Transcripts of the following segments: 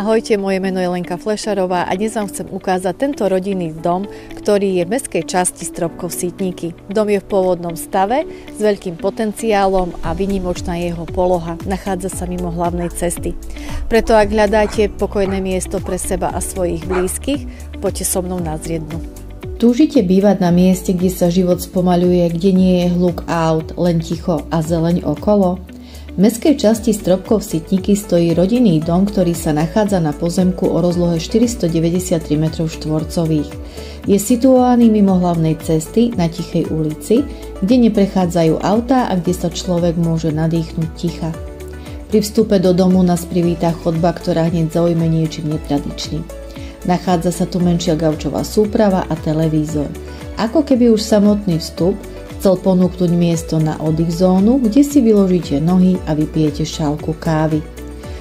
Ahojte, moje meno je Lenka Flešarová a dnes vám chcem ukázať tento rodinný dom, ktorý je v mestskej časti Stropkov-Sýtniky. Dom je v pôvodnom stave s veľkým potenciálom a výnimočná jeho poloha. Nachádza sa mimo hlavnej cesty. Preto ak hľadáte pokojné miesto pre seba a svojich blízkych, poďte so mnou na Zriednu. Túžite bývať na mieste, kde sa život spomaľuje, kde nie je hluk aut, len ticho a zeleň okolo? V mestskej časti Stropkov-Sýtniky stojí rodinný dom, ktorý sa nachádza na pozemku o rozlohe 493 m2. Je situovaný mimo hlavnej cesty na tichej ulici, kde neprechádzajú autá a kde sa človek môže nadýchnuť ticha. Pri vstupe do domu nás privítá chodba, ktorá hneď zaujme niečím netradičným. Nachádza sa tu menšia gaučová súprava a televízor. Ako keby už samotný vstup chcel ponúknuť miesto na oddych zónu, kde si vyložíte nohy a vypijete šálku kávy.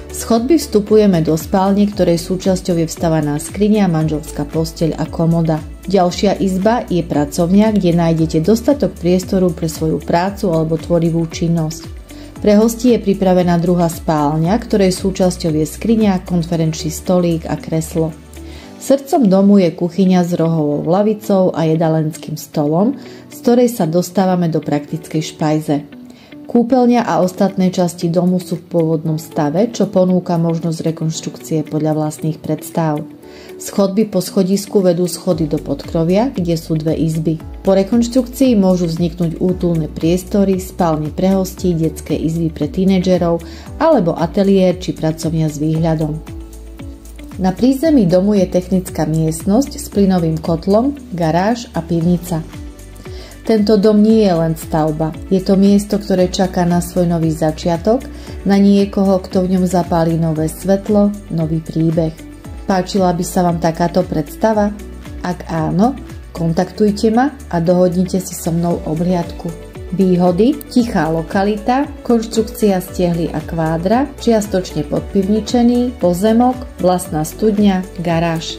Z chodby vstupujeme do spálne, ktorej súčasťou je vstavaná skriňa, manželská posteľ a komoda. Ďalšia izba je pracovňa, kde nájdete dostatok priestoru pre svoju prácu alebo tvorivú činnosť. Pre hostí je pripravená druhá spálňa, ktorej súčasťou je skriňa, konferenčný stolík a kreslo. Srdcom domu je kuchyňa s rohovou lavicou a jedalenským stolom, z ktorej sa dostávame do praktickej špajze. Kúpeľňa a ostatné časti domu sú v pôvodnom stave, čo ponúka možnosť rekonštrukcie podľa vlastných predstav. Z chodby po schodisku vedú schody do podkrovia, kde sú dve izby. Po rekonštrukcii môžu vzniknúť útulné priestory, spálne pre hostí, detské izby pre tínedžerov alebo ateliér či pracovňa s výhľadom. Na prízemí domu je technická miestnosť s plynovým kotlom, garáž a pivnica. Tento dom nie je len stavba, je to miesto, ktoré čaká na svoj nový začiatok, na niekoho, kto v ňom zapálí nové svetlo, nový príbeh. Páčila by sa vám takáto predstava? Ak áno, kontaktujte ma a dohodnite si so mnou obhliadku. Výhody: tichá lokalita, konštrukcia z tehly a kvádra, čiastočne podpivničený, pozemok, vlastná studňa, garáž.